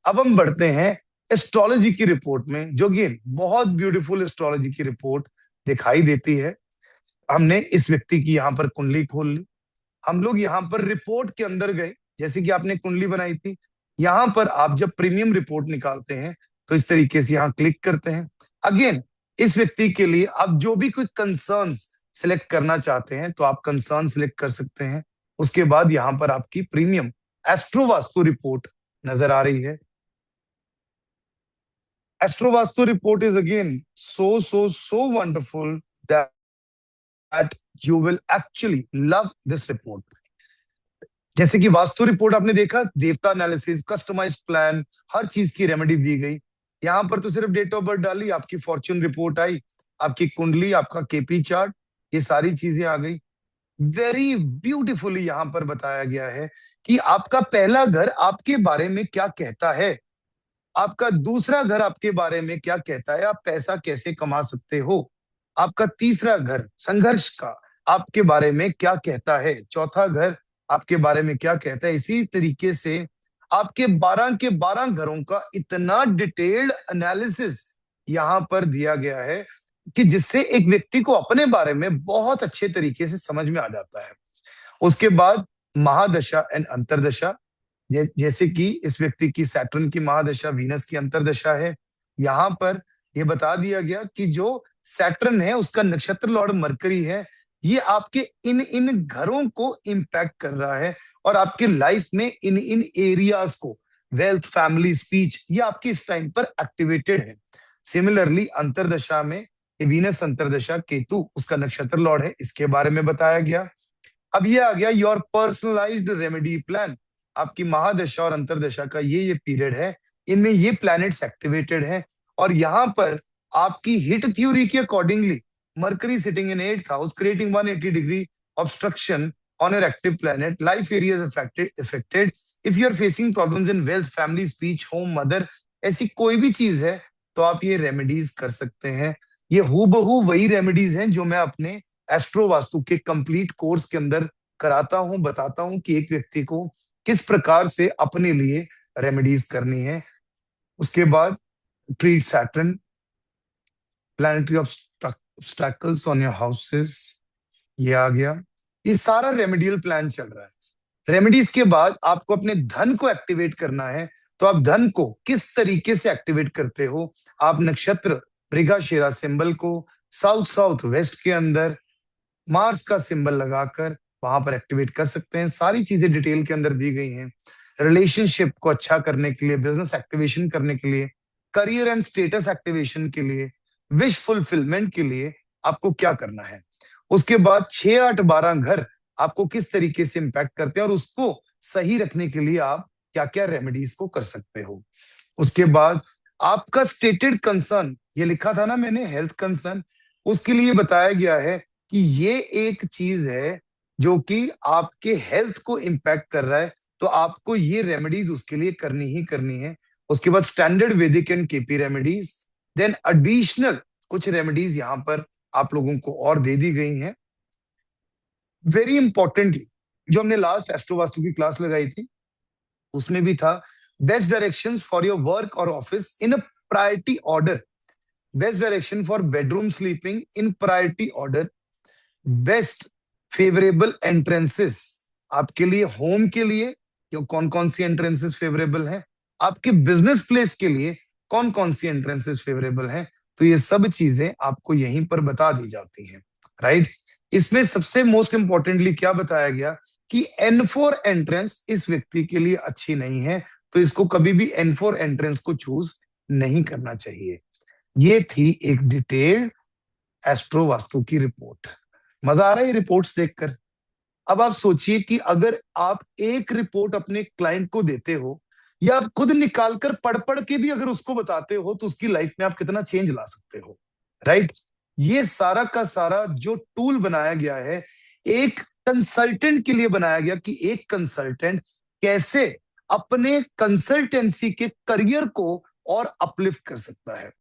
अब हम बढ़ते हैं एस्ट्रोलॉजी की रिपोर्ट में, जो कि बहुत ब्यूटीफुल एस्ट्रोलॉजी की रिपोर्ट दिखाई देती है। हमने इस व्यक्ति की यहाँ पर कुंडली खोल ली, हम लोग यहाँ पर रिपोर्ट के अंदर गए, जैसे कि आपने कुंडली बनाई थी। यहाँ पर आप जब प्रीमियम रिपोर्ट निकालते हैं तो इस तरीके से यहाँ क्लिक करते हैं। अगेन, इस व्यक्ति के लिए आप जो भी कोई कंसर्न्स सिलेक्ट करना चाहते हैं तो आप कंसर्न सिलेक्ट कर सकते हैं। उसके बाद यहाँ पर आपकी प्रीमियम एस्ट्रो वास्तु रिपोर्ट नजर आ रही है। Astro vastu report is again so wonderful that you will actually love this report. जैसे कि वास्तु रिपोर्ट आपने देखा, देवता एनालिसिस, कस्टमाइज्ड प्लान, हर चीज की रेमेडी दी गई। यहाँ पर तो सिर्फ डेट ऑफ बर्थ डाली, आपकी फॉर्च्यून रिपोर्ट आई, आपकी कुंडली, आपका केपी चार्ट, ये सारी चीजें आ गई। वेरी ब्यूटीफुली यहाँ पर बताया गया है कि आपका पहला घर आपके बारे में क्या कहता है, आपका दूसरा घर आपके बारे में क्या कहता है, आप पैसा कैसे कमा सकते हो, आपका तीसरा घर संघर्ष का आपके बारे में क्या कहता है, चौथा घर आपके बारे में क्या कहता है। इसी तरीके से आपके 12 के 12 घरों का इतना डिटेल्ड एनालिसिस यहाँ पर दिया गया है कि जिससे एक व्यक्ति को अपने बारे में बहुत अच्छे तरीके से समझ में आ जाता है। उसके बाद महादशा एंड अंतरदशा, जैसे कि इस व्यक्ति की सैटर्न की महादशा, वीनस की अंतरदशा है। यहाँ पर यह बता दिया गया कि जो सैटर्न है उसका नक्षत्र लॉर्ड मरकरी है, ये आपके इन इन घरों को इंपैक्ट कर रहा है और आपके लाइफ में इन इन एरियाज को, वेल्थ, फैमिली, स्पीच, ये आपकी इस टाइम पर एक्टिवेटेड है। सिमिलरली अंतरदशा में वीनस अंतरदशा, केतु उसका नक्षत्र लॉर्ड है, इसके बारे में बताया गया। अब ये आ गया योर पर्सनलाइज्ड रेमेडी प्लान। आपकी महादशा और अंतरदशा का ये पीरियड है, इनमें ये प्लैनेट्स एक्टिवेटेड हैं और यहाँ पर आपकी हिट थ्योरी के accordingly mercury sitting in 8th house creating 180 degree obstruction on your active planet, life areas affected if you are facing problems in wealth, family, speech, home, mother, ऐसी कोई भी चीज है तो आप ये रेमेडीज कर सकते हैं। ये हूबहू वही रेमेडीज हैं जो मैं अपने एस्ट्रो वास्तु के कंप्लीट कोर्स के अंदर कराता हूं, बताता हूं कि एक व्यक्ति को किस प्रकार से अपने लिए रेमेडीज करनी है। उसके बाद treat Saturn, planetary obstacles on your houses, ये आ गया। ये सारा रेमेडियल प्लान चल रहा है। रेमेडीज के बाद आपको अपने धन को एक्टिवेट करना है, तो आप धन को किस तरीके से एक्टिवेट करते हो, आप नक्षत्र मृगशिरा सिंबल को साउथ साउथ वेस्ट के अंदर मार्स का सिंबल लगाकर वहां पर एक्टिवेट कर सकते हैं। सारी चीजें डिटेल के अंदर दी गई हैं। रिलेशनशिप को अच्छा करने के लिए, बिजनेस एक्टिवेशन करने के लिए, करियर एंड स्टेटस एक्टिवेशन के लिए, विश फुलफिलमेंट के लिए आपको क्या करना है। उसके बाद 6, 8, 12 घर आपको किस तरीके से इंपैक्ट करते हैं और उसको सही रखने के लिए आप क्या क्या रेमेडीज को कर सकते हो। उसके बाद आपका स्टेटेड कंसर्न, ये लिखा था ना मैंने, हेल्थ कंसर्न, उसके लिए बताया गया है कि ये एक चीज है जो कि आपके हेल्थ को इंपैक्ट कर रहा है, तो आपको ये रेमेडीज उसके लिए करनी ही करनी है। उसके बाद standard Vedic and KP remedies, then additional कुछ रेमेडीज यहाँ पर आप लोगों को और दे दी गई हैं। वेरी इंपॉर्टेंटली, जो हमने लास्ट एस्ट्रो वास्तु की क्लास लगाई थी उसमें भी था best directions for your work और office in a priority order, best direction for bedroom sleeping in priority order, best favourable entrances आपके लिए होम के लिए, कौन कौन सी एंट्रेंसेस फेवरेबल हैं, आपके बिजनेस प्लेस के लिए कौन कौन सी एंट्रेंसेस फेवरेबल हैं। तो ये सब चीजें आपको यहीं पर बता दी जाती हैं, राइट। इसमें सबसे मोस्ट इंपॉर्टेंटली क्या बताया गया कि N4 एंट्रेंस इस व्यक्ति के लिए अच्छी नहीं है, तो इसको कभी भी N4 एंट्रेंस को चूज नहीं करना चाहिए। ये थी एक डिटेल्ड एस्ट्रो वास्तु की रिपोर्ट। मजा आ रहा है ये रिपोर्ट्स देखकर। अब आप सोचिए कि अगर आप एक रिपोर्ट अपने क्लाइंट को देते हो या आप खुद निकाल कर पढ़ पढ़ के भी अगर उसको बताते हो तो उसकी लाइफ में आप कितना चेंज ला सकते हो, राइट। ये सारा का सारा जो टूल बनाया गया है एक कंसल्टेंट के लिए बनाया गया कि एक कंसल्टेंट कैसे अपने कंसल्टेंसी के करियर को और अपलिफ्ट कर सकता है।